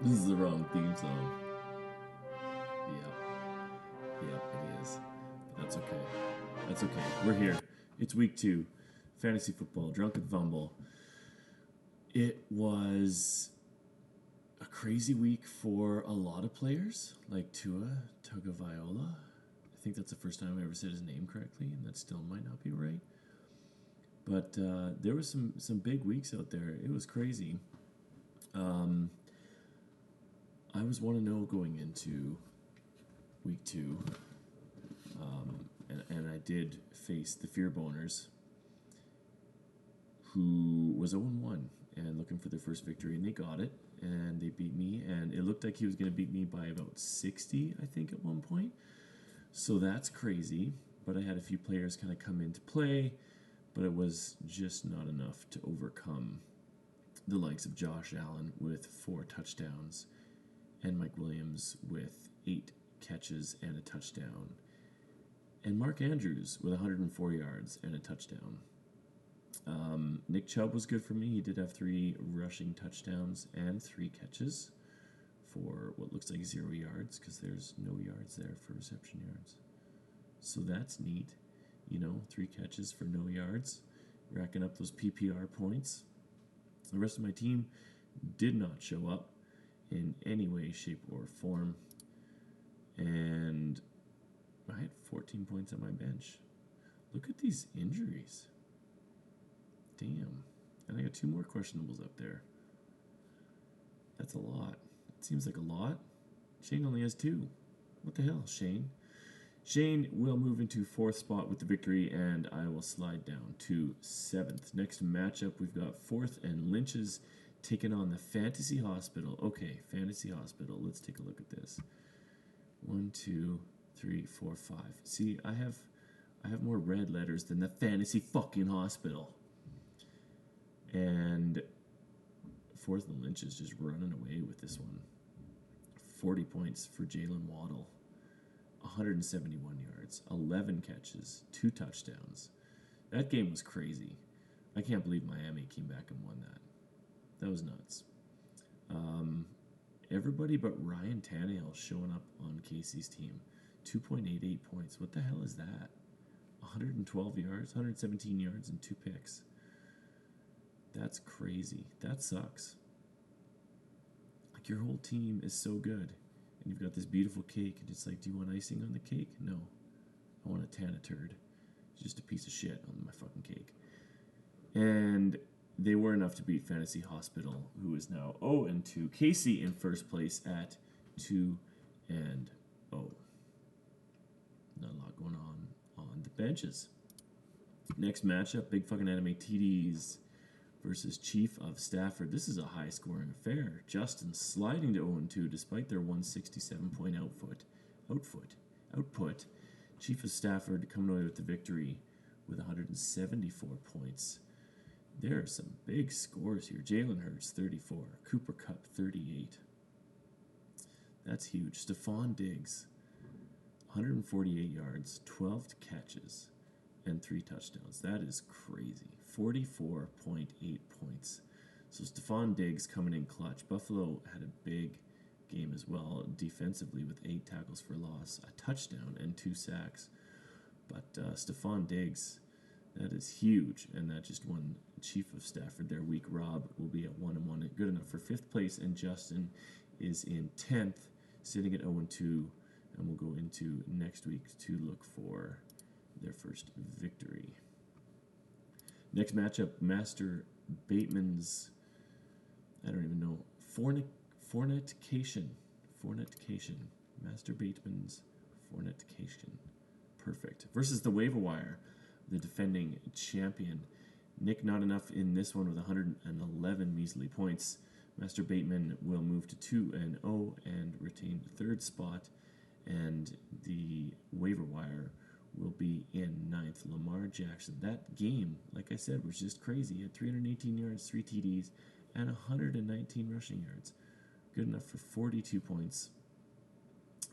This is the wrong theme song. Yep, yep, it is. But that's okay. That's okay. We're here. It's week 2. Fantasy football, Drunken Fumble. It was a crazy week for a lot of players, like Tua Tagovailoa. I think that's the first time I ever said his name correctly, and that still might not be right. But there was some big weeks out there. It was crazy. Um, I was 1-0 going into week 2, and I did face the Fear Boners, who was 0-1 and looking for their first victory, and they got it, and they beat me, and it looked like he was going to beat me by about 60, I think, at one point. So that's crazy, but I had a few players kind of come into play, but it was just not enough to overcome the likes of Josh Allen with 4 touchdowns and Mike Williams with 8 catches and a touchdown, and Mark Andrews with 104 yards and a touchdown. Nick Chubb was good for me. He did have 3 rushing touchdowns and 3 catches for what looks like 0 yards, because there's no yards there for reception yards. So that's neat. 3 catches for no yards, racking up those PPR points. The rest of my team did not show up in any way, shape, or form. And I had 14 points on my bench. Look at these injuries. Damn. And I got 2 more questionables up there. That's a lot. It seems like a lot. Shane only has 2. What the hell, Shane? Shane will move into 4th spot with the victory, and I will slide down to 7th. Next matchup, we've got 4th and Lynch's taking on the Fantasy Hospital. Okay, Fantasy Hospital. Let's take a look at this. 1, 2, 3, 4, 5. See, I have more red letters than the Fantasy fucking Hospital. And 4th and Lynch is just running away with this one. 40 points for Jalen Waddle. 171 yards, 11 catches, 2 touchdowns. That game was crazy. I can't believe Miami came back and won that. That was nuts. Everybody but Ryan Tannehill showing up on Casey's team. 2.88 points. What the hell is that? 112 yards, 117 yards, and 2 picks. That's crazy. That sucks. Like, your whole team is so good, and you've got this beautiful cake, and it's like, do you want icing on the cake? No. I want a Tana turd. It's just a piece of shit on my fucking cake. And they were enough to beat Fantasy Hospital, who is now 0-2. Casey in first place at 2-0. Not a lot going on the benches. Next matchup, big fucking anime TDs versus Chief of Stafford. This is a high-scoring affair. Justin sliding to 0-2 despite their 167-point output. Chief of Stafford coming away with the victory with 174 points. There are some big scores here. Jalen Hurts, 34. Cooper Kupp, 38. That's huge. Stephon Diggs, 148 yards, 12 catches, and 3 touchdowns. That is crazy. 44.8 points. So Stephon Diggs coming in clutch. Buffalo had a big game as well defensively with 8 tackles for loss, a touchdown, and 2 sacks. But Stephon Diggs, that is huge, and that just won Chief of Stafford their week. Rob will be at 1-1, good enough for 5th place, and Justin is in 10th, sitting at 0-2, and we'll go into next week to look for their first victory. Next matchup, Master Bateman's, I don't even know, Fornication. Master Bateman's Fornication. Perfect. Versus the Waiver Wire, the defending champion. Nick not enough in this one with 111 measly points. Master Bateman will move to 2-0 and retain the 3rd spot. And the Waiver Wire will be in 9th. Lamar Jackson. That game, like I said, was just crazy. He had 318 yards, 3 TDs, and 119 rushing yards. Good enough for 42 points.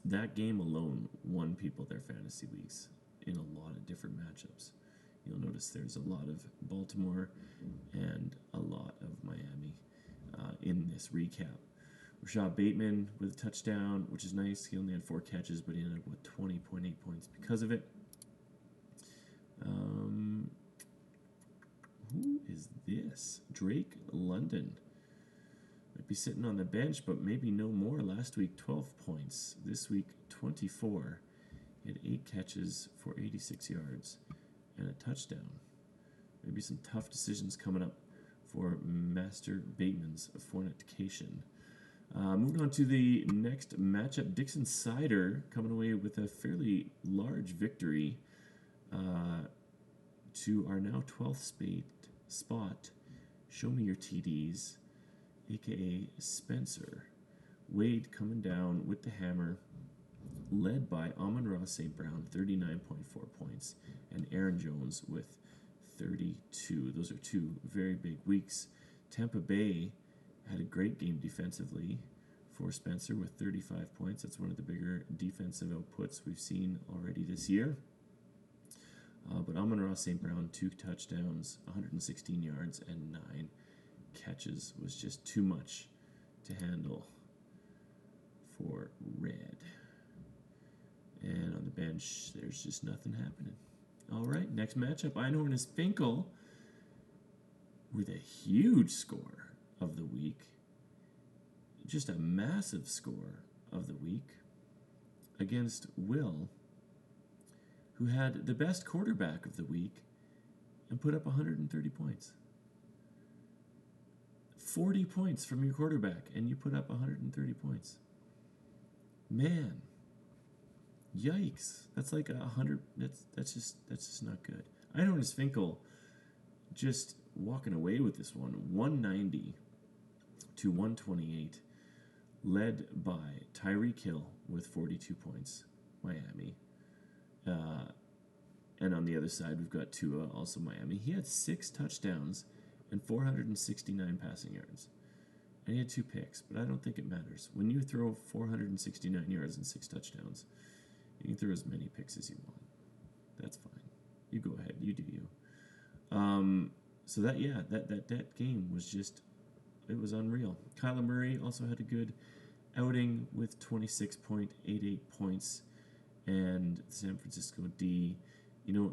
That game alone won people their fantasy leagues in a lot of different matchups. You'll notice there's a lot of Baltimore and a lot of Miami in this recap. Rashad Bateman with a touchdown, which is nice. He only had 4 catches, but he ended up with 20.8 points because of it. Who is this? Drake London. Might be sitting on the bench, but maybe no more. Last week, 12 points. This week, 24. He had 8 catches for 86 yards and a touchdown. Maybe some tough decisions coming up for Master Bateman's fornication. Moving on to the next matchup, Dixon Cider coming away with a fairly large victory to our now 12th spot. Show me your TDs, aka Spencer. Wade coming down with the hammer, led by Amon-Ra St. Brown, 39.4 points, and Aaron Jones with 32. Those are 2 very big weeks. Tampa Bay had a great game defensively for Spencer with 35 points. That's one of the bigger defensive outputs we've seen already this year. But Amon-Ra St. Brown, 2 touchdowns, 116 yards, and 9 catches was just too much to handle for Red. And on the bench, there's just nothing happening. All right, next matchup, Einhorn is Finkel with a huge score of the week. Just a massive score of the week against Will, who had the best quarterback of the week and put up 130 points. 40 points from your quarterback, and you put up 130 points. Man, yikes! That's like 100. That's just not good. Einhorn is Finkel just walking away with this one, 190 to 128, led by Tyreek Hill with 42 points, Miami. And on the other side, we've got Tua, also Miami. He had 6 touchdowns and 469 passing yards. And he had 2 picks, but I don't think it matters. When you throw 469 yards and 6 touchdowns, you can throw as many picks as you want. That's fine. You go ahead. You do you. So that game was just, it was unreal. Kyler Murray also had a good outing with 26.88 points. And San Francisco D,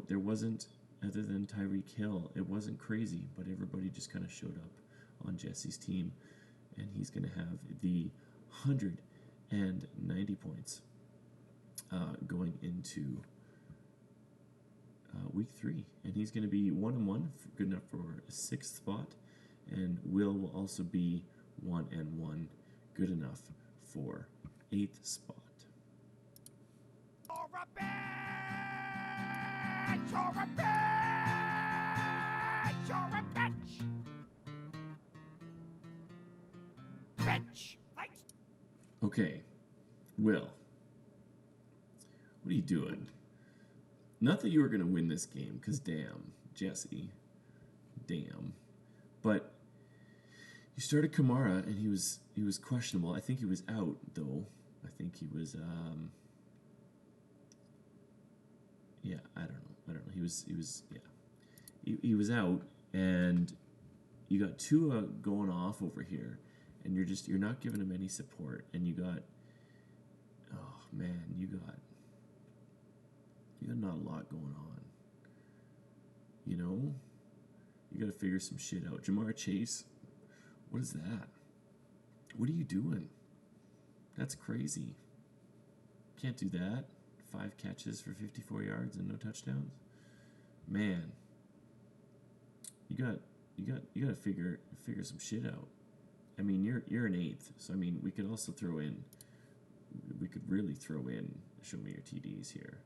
there wasn't, other than Tyreek Hill, it wasn't crazy, but everybody just kind of showed up on Jesse's team. And he's going to have the 190 points going into week 3. And he's going to be 1-1, good enough for a 6th spot. And Will also be 1-1, good enough for 8th spot. Okay, Will, what are you doing? Not that you were going to win this game, because damn, Jesse, damn. But you started Kamara, and he was questionable. I think he was out, though. I think he was, I don't know. He was out, and you got Tua going off over here, and you're not giving him any support, and you got not a lot going on. You got to figure some shit out. Jamar Chase, what is that? What are you doing? That's crazy. Can't do that. 5 catches for 54 yards and no touchdowns. Man, you got to figure some shit out. I mean, you're an 8th, so I mean, we could really throw in. Show me your TDs here.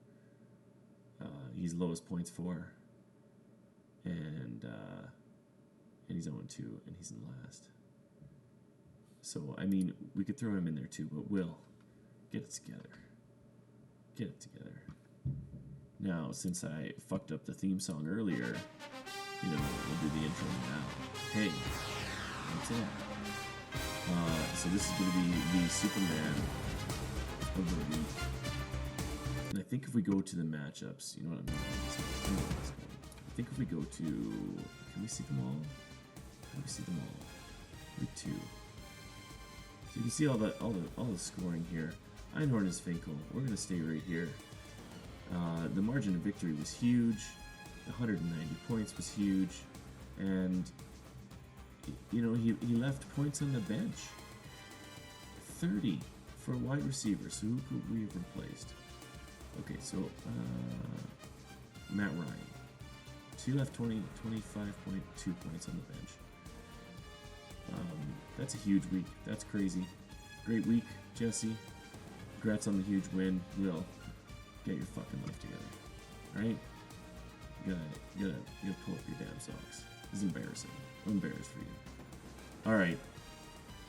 He's lowest points for, and he's 0-2, and he's in last. So I mean, we could throw him in there too, but Will, get it together. Get it together. Now, since I fucked up the theme song earlier, we'll do the intro now. Hey, what's up? So this is going to be the Superman of the week. And I think if we go to the matchups, you know what I mean? I think if we go to, can we see them all? Can we see them all? Week 2. So you can see all the scoring here. Einhorn is Finkel. We're gonna stay right here. The margin of victory was huge. 190 points was huge, and you know he left points on the bench. 30 for a wide receiver. So who could we have replaced? Okay, so Matt Ryan. So he left 25.2 points on the bench. That's a huge week. That's crazy. Great week, Jesse. Congrats on the huge win. Will, get your fucking life together. Alright? You gotta pull up your damn socks. This is embarrassing. I'm embarrassed for you. Alright.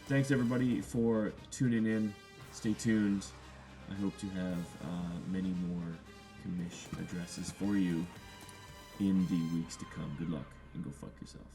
Thanks everybody for tuning in. Stay tuned. I hope to have many more commish addresses for you in the weeks to come. Good luck and go fuck yourself.